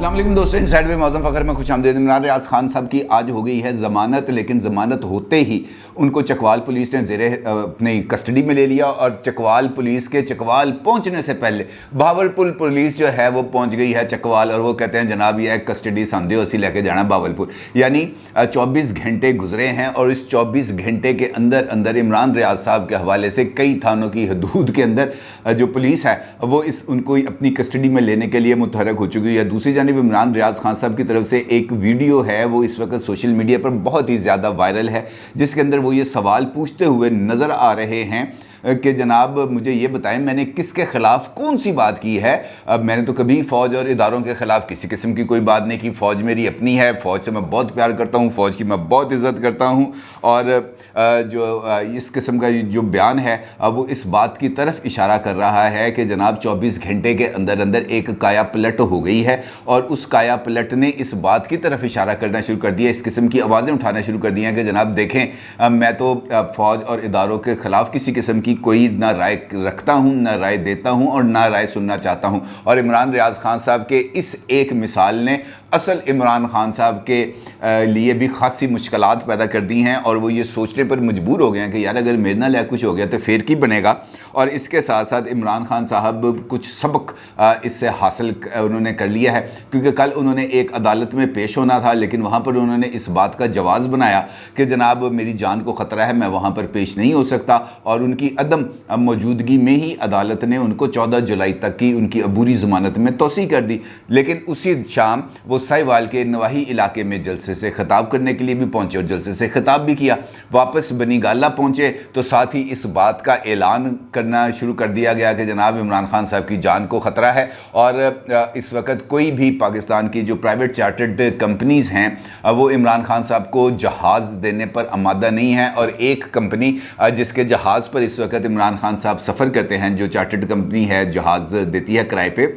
अस्सलाम वालेकुम दोस्तों, इनसाइड में मौज़म फ़खर में खुशामदीद। इमरान रियाज़ खान साहब की आज हो गई है ज़मानत, लेकिन ज़मानत होते ही उनको चकवाल पुलिस ने ज़ेरे अपनी कस्टडी में ले लिया और चकवाल पुलिस के चकवाल पहुंचने से पहले बावलपुर पुलिस जो है वो पहुंच गई है चकवाल, और वो कहते हैं जनाब ये कस्टडी सांधे असी लेके जाना बावलपुर। यानी 24 घंटे गुजरे हैं और इस 24 घंटे के अंदर अंदर इमरान रियाज़ साहब के हवाले से कई थानों की हदूद के अंदर जो पुलिस है वो उनको अपनी कस्टडी में लेने के लिए मुतहरक हो चुकी है। दूसरी जानिब इमरान रियाज़ खान साहब की तरफ से एक वीडियो है वो इस वक्त सोशल मीडिया पर बहुत ही ज़्यादा वायरल है, जिसके अंदर वो ये सवाल पूछते हुए नज़र आ रहे हैं कि जनाब मुझे ये बताएं मैंने किसके ख़िलाफ़ कौन सी बात की है। अब मैंने तो कभी फ़ौज और इदारों के ख़िलाफ़ किसी किस्म की कोई बात नहीं की। फ़ौज मेरी अपनी है, फ़ौज से मैं बहुत प्यार करता हूँ, फ़ौज की मैं बहुत इज़्ज़त करता हूँ। और जो इस किस्म का जो बयान है वो इस बात की तरफ इशारा कर रहा है कि जनाब 24 घंटे के अंदर अंदर एक काया पलट हो गई है और उस काया पलट ने इस बात की तरफ इशारा करना शुरू कर दिया, इस किस्म की आवाज़ें उठाना शुरू कर दी हैं कि जनाब देखें मैं तो फ़ौज और इदारों के ख़िलाफ़ किसी किस्म की कोई ना राय रखता हूं, ना राय देता हूं और ना राय सुनना चाहता हूं। और इमरान रियाज़ खान साहब के इस एक मिसाल ने असल इमरान खान साहब के लिए भी खासी मुश्किलात पैदा कर दी हैं और वो ये सोचने पर मजबूर हो गए हैं कि यार अगर मेरे नाल कुछ हो गया तो फिर की बनेगा। और इसके साथ साथ इमरान खान साहब कुछ सबक इससे हासिल उन्होंने कर लिया है, क्योंकि कल उन्होंने एक अदालत में पेश होना था, लेकिन वहाँ पर उन्होंने इस बात का जवाज़ बनाया कि जनाब मेरी जान को ख़तरा है, मैं वहाँ पर पेश नहीं हो सकता। और उनकी अदम मौजूदगी में ही अदालत ने उनको 14 जुलाई तक की उनकी अबूरी ज़मानत में तोसी कर दी। लेकिन उसी शाम वो साहिवाल के नवाही इलाके में जलसे से खिताब करने के लिए भी पहुंचे और जलसे से खिताब भी किया। वापस बनी गाला पहुंचे तो साथ ही इस बात का ऐलान करना शुरू कर दिया गया कि जनाब इमरान खान साहब की जान को ख़तरा है और इस वक्त कोई भी पाकिस्तान की जो प्राइवेट चार्टर्ड कंपनीज़ हैं वो इमरान खान साहब को जहाज़ देने पर आमादा नहीं है। और एक कंपनी जिसके जहाज़ पर इस वक्त इमरान खान साहब सफ़र करते हैं, जो चार्टर्ड कंपनी है जहाज़ देती है किराए पे,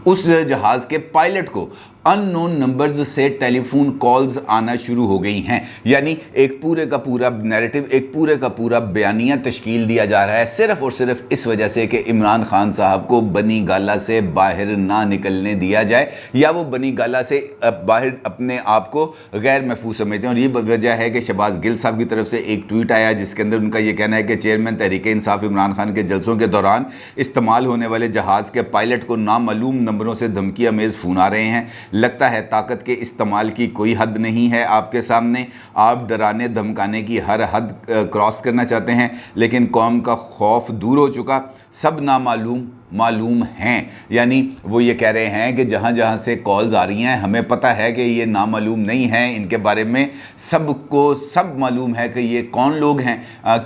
उस जहाज़ के पायलट को अननोन नंबर्स से टेलीफोन कॉल्स आना शुरू हो गई हैं। यानी एक पूरे का पूरा नैरेटिव, एक पूरे का पूरा बयानिया तश्कील दिया जा रहा है सिर्फ़ और सिर्फ इस वजह से कि इमरान खान साहब को बनी गाला से बाहर ना निकलने दिया जाए या वो बनी गाला से बाहर अपने आप को गैर महफूज समझते हैं। और ये वजह है कि शहबाज गिल साहब की तरफ से एक ट्वीट आया जिसके अंदर उनका ये कहना है कि चेयरमैन तहरीक इंसाफ इमरान खान के जलसों के दौरान इस्तेमाल होने वाले जहाज़ के पायलट को नामालूम नंबरों से धमकी अमेज़ फ़ोन आ रहे हैं। लगता है ताकत के इस्तेमाल की कोई हद नहीं है आपके सामने, आप डराने धमकाने की हर हद क्रॉस करना चाहते हैं, लेकिन कौम का खौफ दूर हो चुका, सब नामालूम मालूम हैं। यानी वो ये कह रहे हैं कि जहाँ जहाँ से कॉल्स आ रही हैं हमें पता है कि ये नामालूम नहीं हैं, इनके बारे में सबको सब मालूम है कि ये कौन लोग हैं,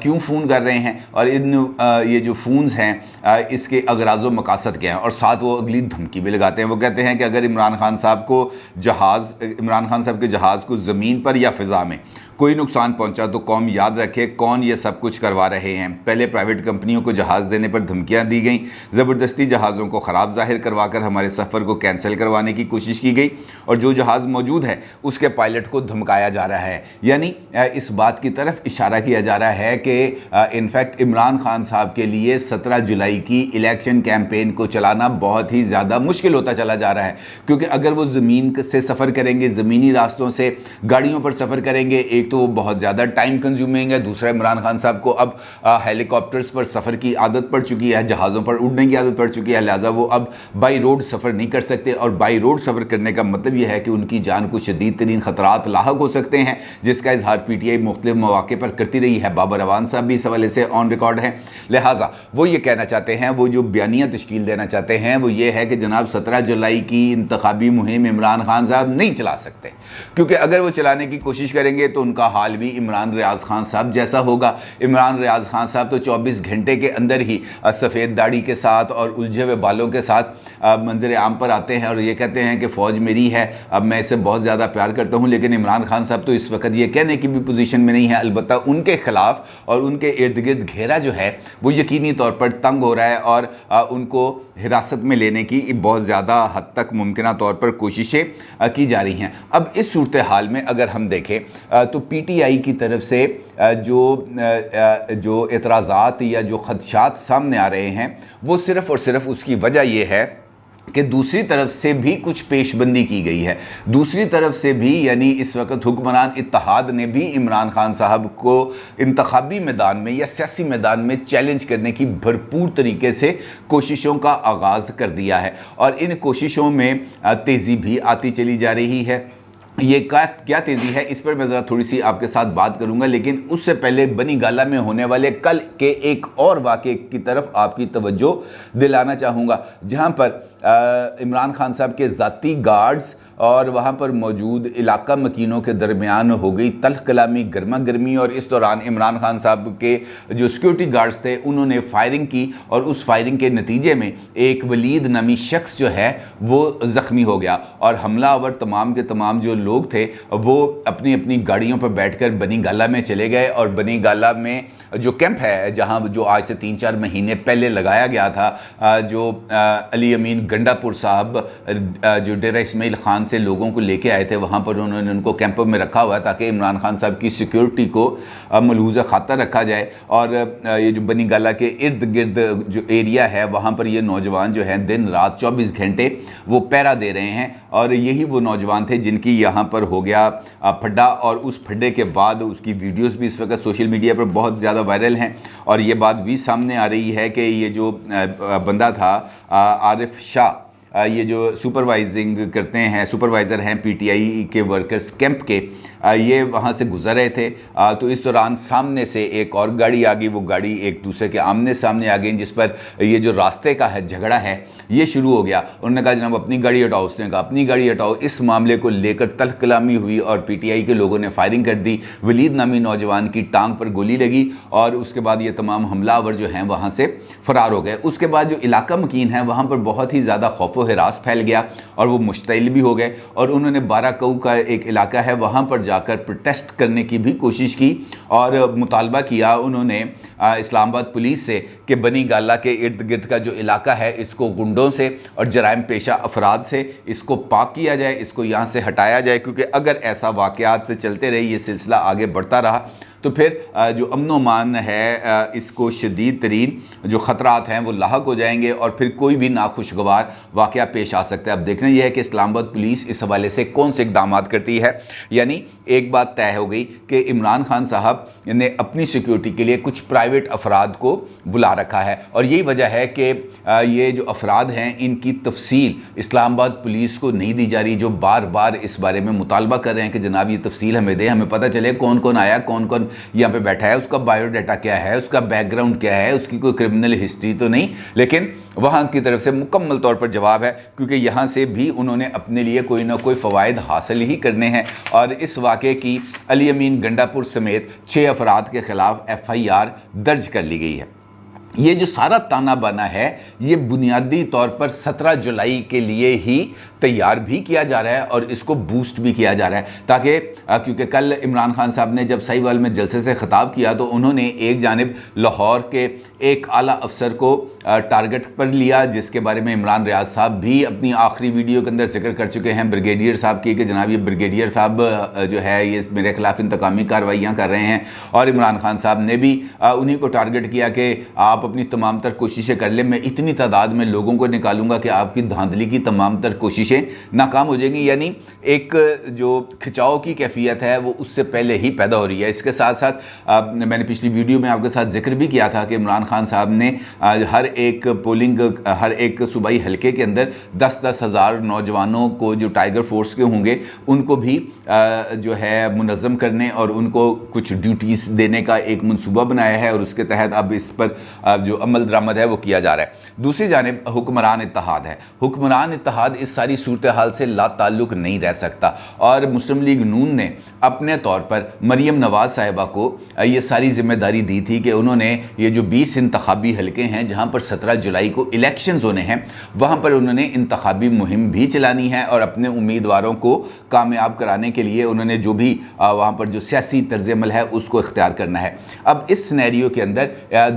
क्यों फ़ोन कर रहे हैं और ये जो फ़ोन्स हैं इसके अगराज़ व मकासद क्या हैं। और साथ वो अगली धमकी भी लगाते हैं। वो कहते हैं कि अगर इमरान खान साहब के जहाज़ को ज़मीन पर या फ़िज़ा में कोई नुकसान पहुंचा तो कौम याद रखे कौन ये सब कुछ करवा रहे हैं। पहले प्राइवेट कंपनियों को जहाज़ देने पर धमकियां दी गई, ज़बरदस्ती जहाज़ों को ख़राब ज़ाहिर करवाकर हमारे सफ़र को कैंसिल करवाने की कोशिश की गई और जो जहाज़ मौजूद है उसके पायलट को धमकाया जा रहा है। यानी इस बात की तरफ इशारा किया जा रहा है कि इनफैक्ट इमरान खान साहब के लिए 17 जुलाई की इलेक्शन कैंपेन को चलाना बहुत ही ज़्यादा मुश्किल होता चला जा रहा है, क्योंकि अगर वो ज़मीन से सफ़र करेंगे, ज़मीनी रास्तों से गाड़ियों पर सफ़र करेंगे, एक तो वो बहुत ज़्यादा टाइम कंज्यूमिंग है, दूसरा इमरान खान साहब को अब हेलीकॉप्टर्स पर सफ़र की आदत पड़ चुकी है, जहाज़ों पर उड़ने की आदत पड़ चुकी है, लिहाजा वो अब बाई रोड सफ़र नहीं कर सकते। और बाई रोड सफ़र करने का मतलब ये है कि उनकी जान को शदीद तरीन ख़तरात लाहक हो सकते हैं, जिसका इजहार PTI मुख्तलिफ मौके पर करती रही है। बाबर अवान साहब भी इस हवाले से ऑन रिकॉर्ड हैं। लिहाजा वो ये कहना चाहते हैं, वो जो बयानिया तश्कील देना चाहते हैं वो ये है कि जनाब 17 जुलाई की इंतखाबी मुहिम इमरान खान साहब नहीं चला सकते, क्योंकि अगर वो चलाने की कोशिश करेंगे तो उनका हाल भी इमरान रियाज़ खान साहब जैसा होगा। इमरान रियाज़ खान साहब तो 24 घंटे के अंदर ही सफ़ेद दाढ़ी के साथ और उलझे हुए बालों के साथ मंजर आम पर आते हैं और ये कहते हैं कि फ़ौज मेरी है, अब मैं इससे बहुत ज़्यादा प्यार करता हूँ। लेकिन इमरान खान साहब तो इस वक्त ये कहने की भी पोजीशन में नहीं है। अलबत्ता उनके ख़िलाफ़ और उनके इर्द गिर्द घेरा जो है वो यकीनी तौर पर तंग हो रहा है और उनको हिरासत में लेने की बहुत ज़्यादा हद तक मुमकिन तौर पर कोशिशें की जा रही हैं। अब इस सूरत हाल में अगर हम देखें तो PTI की तरफ से जो एतराज़ात या जो ख़दशात सामने आ रहे हैं वो सिर्फ़ और सिर्फ उसकी वजह ये है کہ دوسری طرف سے بھی کچھ پیشبندی کی گئی ہے، دوسری طرف سے بھی یعنی اس وقت حکمران اتحاد نے بھی عمران خان صاحب کو انتخابی میدان میں یا سیاسی میدان میں چیلنج کرنے کی بھرپور طریقے سے کوششوں کا آغاز کر دیا ہے، اور ان کوششوں میں تیزی بھی آتی چلی جا رہی ہے۔ یہ کیا تیزی ہے اس پر میں ذرا تھوڑی سی آپ کے ساتھ بات کروں گا، لیکن اس سے پہلے بنی گالہ میں ہونے والے کل کے ایک اور واقعے کی طرف آپ کی توجہ دلانا چاہوں گا، جہاں پر عمران خان صاحب کے ذاتی گارڈز اور وہاں پر موجود علاقہ مکینوں کے درمیان ہو گئی تلخ کلامی، گرما گرمی، اور اس دوران عمران خان صاحب کے جو سیکیورٹی گارڈز تھے انہوں نے فائرنگ کی، اور اس فائرنگ کے نتیجے میں ایک ولید نامی شخص جو ہے وہ زخمی ہو گیا، اور حملہ آور تمام کے تمام جو لوگ تھے وہ اپنی اپنی گاڑیوں پر بیٹھ کر بنی گالہ میں چلے گئے، اور بنی گالہ میں جو کیمپ ہے جہاں جو آج سے 3-4 مہینے پہلے لگایا گیا تھا، جو علی امین گنڈا پور صاحب جو ڈیرہ اسماعیل خان سے لوگوں کو لے کے آئے تھے، وہاں پر انہوں نے ان کو کیمپ میں رکھا ہوا ہے تاکہ عمران خان صاحب کی سیکیورٹی کو ملحوظ خاطر رکھا جائے، اور یہ جو بنی گالہ کے ارد گرد جو ایریا ہے وہاں پر یہ نوجوان جو ہیں دن رات 24 گھنٹے وہ پہرا دے رہے ہیں، اور یہی وہ نوجوان تھے جن کی یہاں پر ہو گیا پھڈا، اور اس پھڈے کے بعد اس کی ویڈیوز بھی اس وقت سوشل میڈیا پر بہت زیادہ وائرل ہیں، اور یہ بات بھی سامنے آ رہی ہے کہ یہ جو بندہ تھا عارف شاہ، یہ جو سپروائزر ہیں پی ٹی آئی کے ورکرز کیمپ کے، یہ وہاں سے گزر رہے تھے، تو اس دوران سامنے سے ایک اور گاڑی آ گئی، وہ گاڑی ایک دوسرے کے آمنے سامنے آ گئی، جس پر یہ جو راستے کا ہے جھگڑا ہے یہ شروع ہو گیا۔ انہوں نے کہا جناب اپنی گاڑی ہٹاؤ، اس نے کہا اپنی گاڑی ہٹاؤ، اس معاملے کو لے کر تلخ کلامی ہوئی، اور پی ٹی آئی کے لوگوں نے فائرنگ کر دی، ولید نامی نوجوان کی ٹانگ پر گولی لگی، اور اس کے بعد یہ تمام حملہ آور جو ہیں وہاں سے فرار ہو گئے۔ اس کے بعد جو علاقہ مکین ہیں وہاں پر بہت ہی زیادہ خوف و ہراس پھیل گیا، اور وہ مشتعل بھی ہو گئے، اور انہوں نے 12 کو کا ایک علاقہ ہے وہاں پر جا کر پروٹیسٹ کرنے کی بھی کوشش کی، اور مطالبہ کیا انہوں نے اسلام آباد پولیس سے کہ بنی گالہ کے ارد گرد کا جو علاقہ ہے اس کو گنڈوں سے اور جرائم پیشہ افراد سے اس کو پاک کیا جائے، اس کو یہاں سے ہٹایا جائے، کیونکہ اگر ایسا واقعات چلتے رہے، یہ سلسلہ آگے بڑھتا رہا تو پھر جو امن و امان ہے اس کو شدید ترین جو خطرات ہیں وہ لاحق ہو جائیں گے، اور پھر کوئی بھی ناخوشگوار واقعہ پیش آ سکتا ہے۔ اب دیکھنا یہ ہے کہ اسلام آباد پولیس اس حوالے سے کون سے اقدامات کرتی ہے۔ یعنی ایک بات طے ہو گئی کہ عمران خان صاحب نے اپنی سیکیورٹی کے لیے کچھ پرائیویٹ افراد کو بلا رکھا ہے، اور یہی وجہ ہے کہ یہ جو افراد ہیں ان کی تفصیل اسلام آباد پولیس کو نہیں دی جا رہی، جو بار بار اس بارے میں مطالبہ کر رہے ہیں کہ جناب یہ تفصیل ہمیں دیں، ہمیں پتہ چلے کون کون آیا، کون کون یہاں پہ بیٹھا ہے، اس کا بائیو ڈیٹا کیا ہے، اس کا بیک گراؤنڈ کیا ہے، اس کی کوئی کرمنل ہسٹری تو نہیں۔ لیکن وہاں کی طرف سے مکمل طور پر جواب ہے، کیونکہ یہاں سے بھی انہوں نے اپنے لیے کوئی نہ کوئی فوائد حاصل ہی کرنے ہیں، اور اس واقعے کی علی امین گنڈا پور سمیت 6 افراد کے خلاف FIR درج کر لی گئی ہے۔ یہ جو سارا تانا بانا ہے یہ بنیادی طور پر 17 جولائی کے لیے ہی تیار بھی کیا جا رہا ہے، اور اس کو بوسٹ بھی کیا جا رہا ہے، تاکہ کیونکہ کل عمران خان صاحب نے جب سہیوال میں جلسے سے خطاب کیا تو انہوں نے ایک جانب لاہور کے ایک اعلیٰ افسر کو ٹارگٹ پر لیا، جس کے بارے میں عمران ریاض صاحب بھی اپنی آخری ویڈیو کے اندر ذکر کر چکے ہیں بریگیڈیئر صاحب کی، کہ جناب یہ بریگیڈیئر صاحب جو ہے یہ میرے خلاف انتقامی کارروائیاں کر رہے ہیں، اور عمران خان صاحب نے بھی انہی کو ٹارگٹ کیا کہ آپ اپنی تمام تر کوششیں کر لیں، میں اتنی تعداد میں لوگوں کو نکالوں گا کہ آپ کی دھاندلی کی تمام تر کوششیں ناکام ہو جائیں گی۔ یعنی ایک جو کھچاؤ کی کیفیت ہے وہ اس سے پہلے ہی پیدا ہو رہی ہے۔ اس کے ساتھ ساتھ میں نے پچھلی ویڈیو میں آپ کے ساتھ ذکر بھی کیا تھا کہ عمران خان صاحب نے ہر ایک صوبائی حلقے کے اندر 10-10 ہزار نوجوانوں کو جو ٹائیگر فورس کے ہوں گے ان کو بھی جو ہے منظم کرنے اور ان کو کچھ ڈیوٹیز دینے کا ایک منصوبہ بنایا ہے، اور اس کے تحت اب اس پر جو عمل درآمد ہے وہ کیا جا رہا ہے۔ دوسری جانب حکمران اتحاد ہے۔ حکمران اتحاد اس ساری صورتحال سے لا تعلق نہیں رہ سکتا، اور مسلم لیگ نون نے اپنے طور پر مریم نواز صاحبہ کو یہ ساری ذمہ داری دی تھی کہ انہوں نے یہ جو 20 انتخابی حلقے ہیں جہاں پر 17 جولائی کو الیکشنز ہونے ہیں وہاں پر انہوں نے انتخابی مہم بھی چلانی ہے، اور اپنے امیدواروں کو کامیاب کرانے کے لیے انہوں نے جو بھی وہاں پر جو سیاسی طرز عمل ہے اس کو اختیار کرنا ہے۔ اب اس سینیریو کے اندر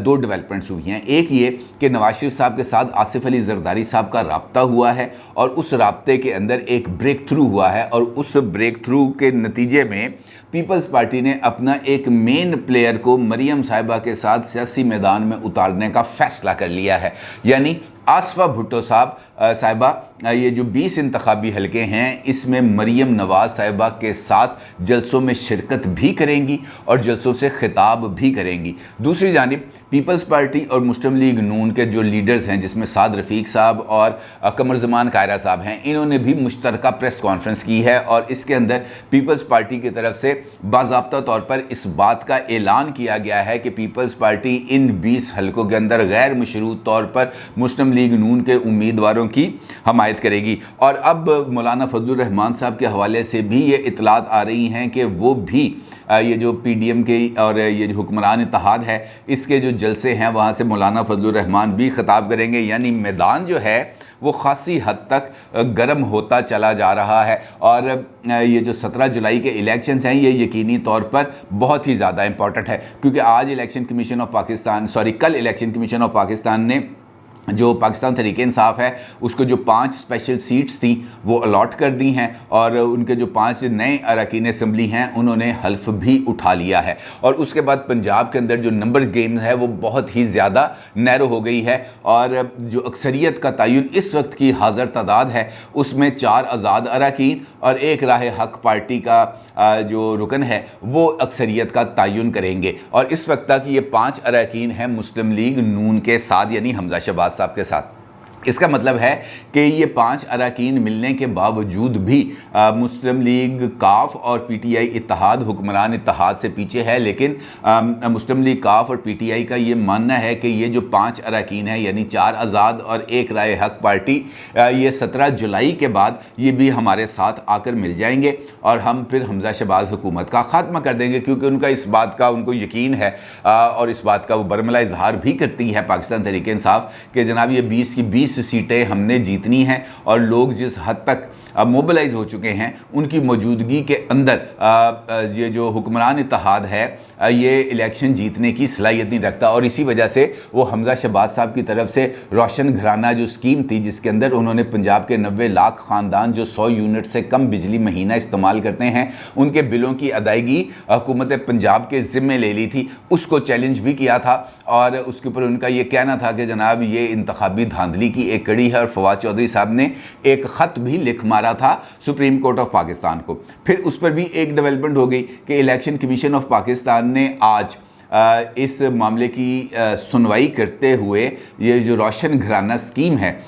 2 ڈیولپمنٹس ہوئی ہیں۔ ایک یہ کہ نواز شریف صاحب کے ساتھ آصف علی زرداری صاحب کا رابطہ ہوا ہے، اور اس رابطے کے اندر ایک بریک تھرو ہوا ہے، اور اس بریک تھرو کے نتیجے میں پیپلز پارٹی نے اپنا ایک مین پلیئر کو مریم صاحبہ کے ساتھ سیاسی میدان میں اتارنے کا فیصلہ کر لیا ہے۔ یعنی आसफा भुट्टो साहिबा ये जो 20 इंतखाबी हलके हैं इसमें मरीम नवाज़ साहिबा के साथ जलसों में शिरकत भी करेंगी और जलसों से खिताब भी करेंगी। दूसरी जानिब पीपल्स पार्टी और मुस्लिम लीग नून के जो लीडर्स हैं, जिसमें साद रफ़ीक साहब और कमर ज़मान कायरा साहब हैं, इन्होंने भी मुश्तरका प्रेस कॉन्फ्रेंस की है और इसके अंदर पीपल्स पार्टी की तरफ से बाज़ाब्ता तौर पर इस बात का ऐलान किया गया है कि पीपल्स पार्टी इन 20 हलकों के अंदर गैर मशरूत तौर पर मुस्लिम लीग नून के उम्मीदवारों की हमायत करेगी। और अब मौलाना फजलुर रहमान साहब के हवाले से भी ये इतलात आ रही हैं कि वो भी ये जो PDM के और ये जो हुक्मरान इत्तेहाद है इसके जो जलसे हैं वहाँ से मौलाना फजलुर रहमान भी खिताब करेंगे। यानी मैदान जो है वो खासी हद तक गर्म होता चला जा रहा है और ये जो 17 जुलाई के इलेक्शंस हैं ये यकीनी तौर पर बहुत ही ज़्यादा इंपॉर्टेंट है, क्योंकि आज इलेक्शन कमीशन ऑफ पाकिस्तान कल इलेक्शन कमीशन ऑफ पाकिस्तान ने जो पाकिस्तान तहरीक इंसाफ है उसको जो 5 स्पेशल सीट्स थी वो अलॉट कर दी हैं और उनके जो 5 नए अरकान असम्बली हैं उन्होंने हल्फ भी उठा लिया है। और उसके बाद पंजाब के अंदर जो नंबर गेम है वो बहुत ही ज़्यादा नैरो हो गई है और जो अक्सरियत का तयन इस वक्त की हाज़र तादाद है उसमें 4 आज़ाद अरकान और 1 राह हक पार्टी का जो रुकन है वो अक्सरियत का तयन करेंगे। और इस वक्त तक ये 5 अरकान हैं मुस्लिम लीग नून के साथ, यानी हमजा शहबाज साहब के साथ। इसका मतलब है कि ये 5 अरकान मिलने के बावजूद भी मुस्लिम लीग काफ और PTI इत्तेहाद हुक्मरान इत्तेहाद से पीछे है। लेकिन मुस्लिम लीग काफ और PTI का ये मानना है कि ये जो 5 अरकान हैं यानी 4 आज़ाद और 1 राय हक पार्टी ये 17 जुलाई के बाद ये भी हमारे साथ आकर मिल जाएंगे और हम फिर हमजा शहबाज हुकूमत का ख़ात्मा कर देंगे, क्योंकि उनका इस बात का उनको यकीन है और इस बात का वो बरमला इजहार भी करती है पाकिस्तान तहरीक इंसाफ कि जनाब ये 20 की 20 सीटें हमने जीतनी हैं और लोग जिस हद तक मोबिलाइज हो चुके हैं उनकी मौजूदगी के अंदर ये जो हुक्मरान इत्तेहाद है ये इलेक्शन जीतने की सलाहियत नहीं रखता। और इसी वजह से वो हमजा शहबाज साहब की तरफ से रोशन घराना जो स्कीम थी जिसके अंदर उन्होंने पंजाब के 90 लाख ख़ानदान जो 100 यूनिट से कम बिजली महीना इस्तेमाल करते हैं उनके बिलों की अदायगी हुकूमत पंजाब के ज़िम्मे ले ली थी, उसको चैलेंज भी किया था और उसके ऊपर उनका ये कहना था कि जनाब ये इंतखाबी धांधली की एक कड़ी है। और फवाद चौधरी साहब ने एक ख़त भी लिख मारा था सुप्रीम कोर्ट ऑफ पाकिस्तान को। फिर उस पर भी एक डेवलपमेंट हो गई कि इलेक्शन कमीशन ऑफ पाकिस्तान ने आज इस मामले की सुनवाई करते हुए ये जो रोशन घराना स्कीम है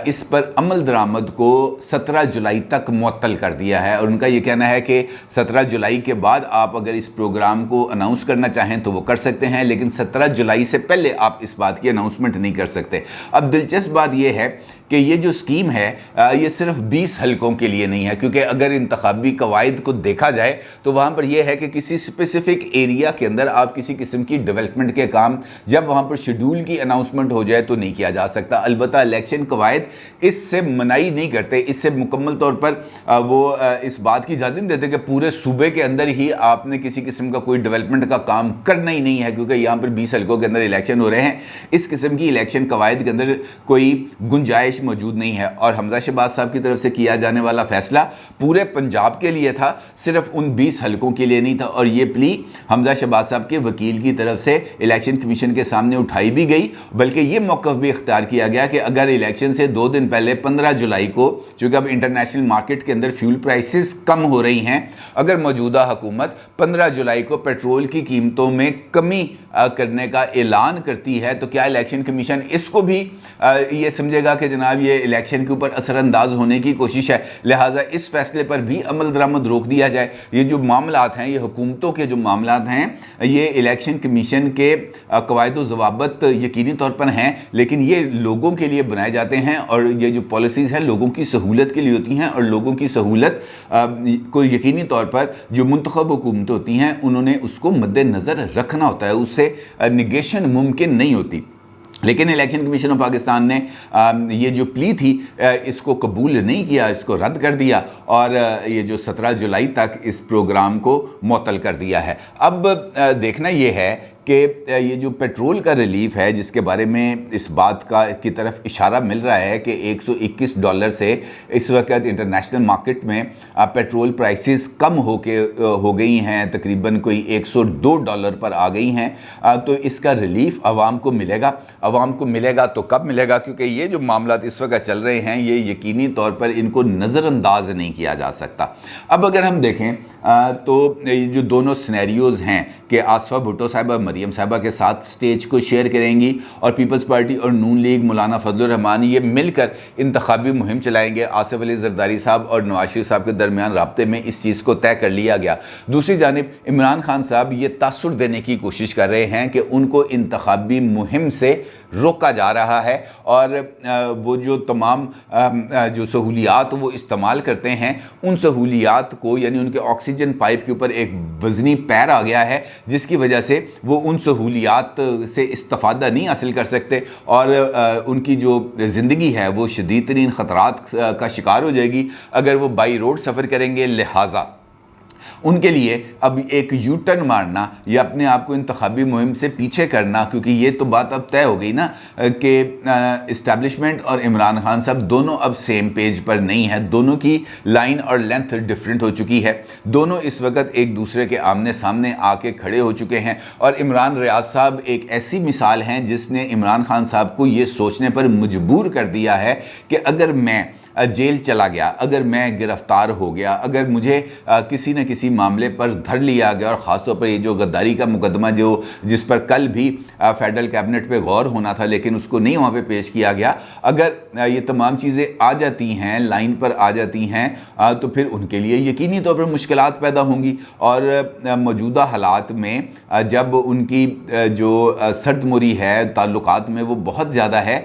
इस पर अमल दरामद को 17 जुलाई तक मुअत्तल कर दिया है। और उनका ये कहना है कि 17 जुलाई के बाद आप अगर इस प्रोग्राम को अनाउंस करना चाहें तो वो कर सकते हैं, लेकिन 17 जुलाई से पहले आप इस बात की अनाउंसमेंट नहीं कर सकते। अब दिलचस्प बात यह है कि ये जो स्कीम है ये सिर्फ 20 हलकों के लिए नहीं है, क्योंकि अगर इंतखाबी कवायद को देखा जाए तो वहाँ पर यह है कि किसी स्पेसिफिक एरिया के अंदर आप किसी किस्म की डेवलपमेंट के काम जब वहाँ पर शेड्यूल की अनाउंसमेंट हो जाए तो नहीं किया जा सकता। अलबत्ता इलेक्शन कवायद इससे मनाही नहीं करते, इससे मुकम्मल तौर पर वो इस बात की इजाज़त नहीं देते कि पूरे सूबे के अंदर ही आपने किसी किस्म का कोई डेवलपमेंट का काम करना ही नहीं है, क्योंकि यहाँ पर 20 हलकों के अंदर इलेक्शन हो रहे हैं। इस किस्म की इलेक्शन कवायद के अंदर कोई गुंजाइश मौजूद नहीं है। और हमजा शहबाज साहब की तरफ से किया जाने वाला फैसला पूरे पंजाब के लिए था, सिर्फ उन 20 हलकों के लिए नहीं था। और ये प्ली हमजा शहबाज साहब के वकील की तरफ से इलेक्शन कमीशन के सामने उठाई भी गई, बल्कि ये मौक़िफ़ भी इख्तियार किया गया कि अगर इलेक्शन से 2 दिन पहले 15 जुलाई को, चूँकि अब इंटरनेशनल मार्केट के अंदर फ्यूल प्राइसेस कम हो रही हैं, अगर मौजूदा हुकूमत 15 जुलाई को पेट्रोल की कीमतों में कमी करने का ऐलान करती है तो क्या इलेक्शन कमीशन इसको भी ये समझेगा कि जनाब ये इलेक्शन के ऊपर असरअंदाज होने की कोशिश है, लिहाजा इस फैसले पर भी अमल दरामद रोक दिया जाए। ये जो मामलात हैं, ये हुकूमतों के जो मामलात हैं, ये इलेक्शन कमीशन के कवायद व ज़वाबित यकीनी तौर पर हैं, लेकिन ये लोगों के लिए बनाए जाते हैं और ये जो पॉलिसीज़ हैं लोगों की सहूलत के लिए होती हैं। और लोगों की सहूलत को यकीनी तौर पर जो मुंतखब हुकूमत होती हैं उन्होंने उसको मद्देनज़र रखना होता है, उससे निगेशन मुमकिन नहीं होती। लेकिन इलेक्शन कमीशन ऑफ पाकिस्तान ने ये जो प्ली थी इसको कबूल नहीं किया, इसको रद्द कर दिया और ये जो 17 जुलाई तक इस प्रोग्राम को मुअत्तल कर दिया है। अब देखना ये है کہ یہ جو پیٹرول کا ریلیف ہے جس کے بارے میں اس بات کی طرف اشارہ مل رہا ہے کہ $121 سے اس وقت انٹرنیشنل مارکیٹ میں پیٹرول پرائسز کم ہو گئی ہیں، تقریباً کوئی $102 پر آ گئی ہیں، تو اس کا ریلیف عوام کو ملے گا تو کب ملے گا؟ کیونکہ یہ جو معاملات اس وقت چل رہے ہیں یہ یقینی طور پر ان کو نظر انداز نہیں کیا جا سکتا۔ اب اگر ہم دیکھیں تو یہ جو دونوں سینیریوز ہیں کہ آصفہ بھٹو صاحبہ مریم صاحبہ کے ساتھ سٹیج کو شیئر کریں گی اور پیپلز پارٹی اور نون لیگ مولانا فضل الرحمان یہ مل کر انتخابی مہم چلائیں گے، آصف علی زرداری صاحب اور نواز شریف صاحب کے درمیان رابطے میں اس چیز کو طے کر لیا گیا۔ دوسری جانب عمران خان صاحب یہ تاثر دینے کی کوشش کر رہے ہیں کہ ان کو انتخابی مہم سے روکا جا رہا ہے اور وہ جو تمام جو سہولیات وہ استعمال کرتے ہیں ان سہولیات کو، یعنی ان کے آکسیجن پائپ کے اوپر ایک وزنی پیر آ گیا ہے جس کی وجہ سے وہ ان سہولیات سے استفادہ نہیں حاصل کر سکتے اور ان کی جو زندگی ہے وہ شدید ترین خطرات کا شکار ہو جائے گی اگر وہ بائی روڈ سفر کریں گے۔ لہٰذا ان کے لیے اب ایک یو ٹرن مارنا یا اپنے آپ کو انتخابی مہم سے پیچھے کرنا، کیونکہ یہ تو بات اب طے ہو گئی نا کہ اسٹیبلشمنٹ اور عمران خان صاحب دونوں اب سیم پیج پر نہیں ہیں، دونوں کی لائن اور لینتھ ڈیفرنٹ ہو چکی ہے، دونوں اس وقت ایک دوسرے کے آمنے سامنے آ کے کھڑے ہو چکے ہیں اور عمران ریاض صاحب ایک ایسی مثال ہیں جس نے عمران خان صاحب کو یہ سوچنے پر مجبور کر دیا ہے کہ اگر میں جیل چلا گیا، اگر میں گرفتار ہو گیا، اگر مجھے کسی نہ کسی معاملے پر دھر لیا گیا، اور خاص طور پر یہ جو غداری کا مقدمہ جس پر کل بھی فیڈرل کیبنٹ پہ غور ہونا تھا لیکن اس کو نہیں وہاں پہ پیش کیا گیا، اگر یہ تمام چیزیں آ جاتی ہیں، لائن پر آ جاتی ہیں تو پھر ان کے لیے یقینی طور پر مشکلات پیدا ہوں گی اور موجودہ حالات میں جب ان کی جو سرد موری ہے تعلقات میں وہ بہت زیادہ ہے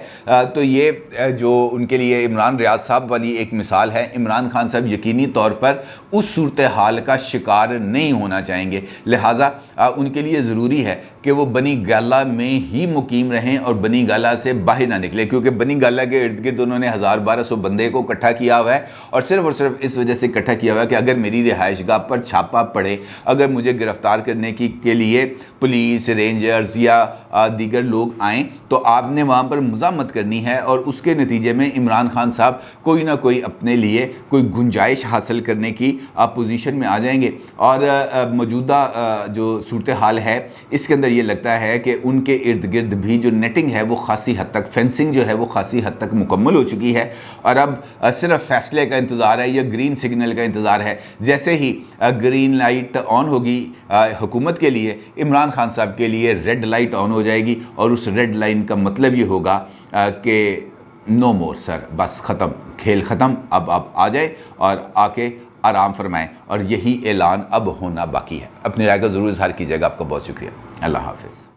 تو یہ جو ان کے لیے عمران ریاض صاحب والی ایک مثال ہے۔ عمران خان صاحب یقینی طور پر اس صورتحال کا شکار نہیں ہونا چاہیں گے، لہٰذا ان کے لیے ضروری ہے کہ وہ بنی گالہ میں ہی مقیم رہیں اور بنی گالہ سے باہر نہ نکلیں، کیونکہ بنی گالہ کے ارد گرد انہوں نے 1200 بندے کو اکٹھا کیا ہوا ہے اور صرف اس وجہ سے اکٹھا کیا ہوا ہے کہ اگر میری رہائش گاہ پر چھاپا پڑے، اگر مجھے گرفتار کرنے کے لیے پولیس، رینجرز یا دیگر لوگ آئیں تو آپ نے وہاں پر مزاحمت کرنی ہے اور اس کے نتیجے میں عمران خان صاحب کوئی نہ کوئی اپنے لیے کوئی گنجائش حاصل کرنے کی پوزیشن میں آ جائیں گے اور موجودہ جو صورتحال ہے اس کے اندر یہ لگتا ہے کہ ان کے ارد گرد بھی جو نیٹنگ ہے وہ خاصی حد تک، فینسنگ جو ہے وہ خاصی حد تک مکمل ہو چکی ہے اور اب صرف فیصلے کا انتظار ہے یا گرین سگنل کا انتظار ہے۔ جیسے ہی گرین لائٹ آن ہوگی حکومت کے لیے، عمران خان صاحب کے لیے ریڈ لائٹ آن ہو جائے گی اور اس ریڈ لائن کا مطلب یہ ہوگا کہ نو مور سر، بس ختم، کھیل ختم، اب آپ آ جائیں اور آ کے آرام فرمائیں، اور یہی اعلان اب ہونا باقی ہے۔ اپنی رائے کا ضرور اظہار کیجیے گا۔ آپ کا بہت شکریہ۔ اللہ حافظ۔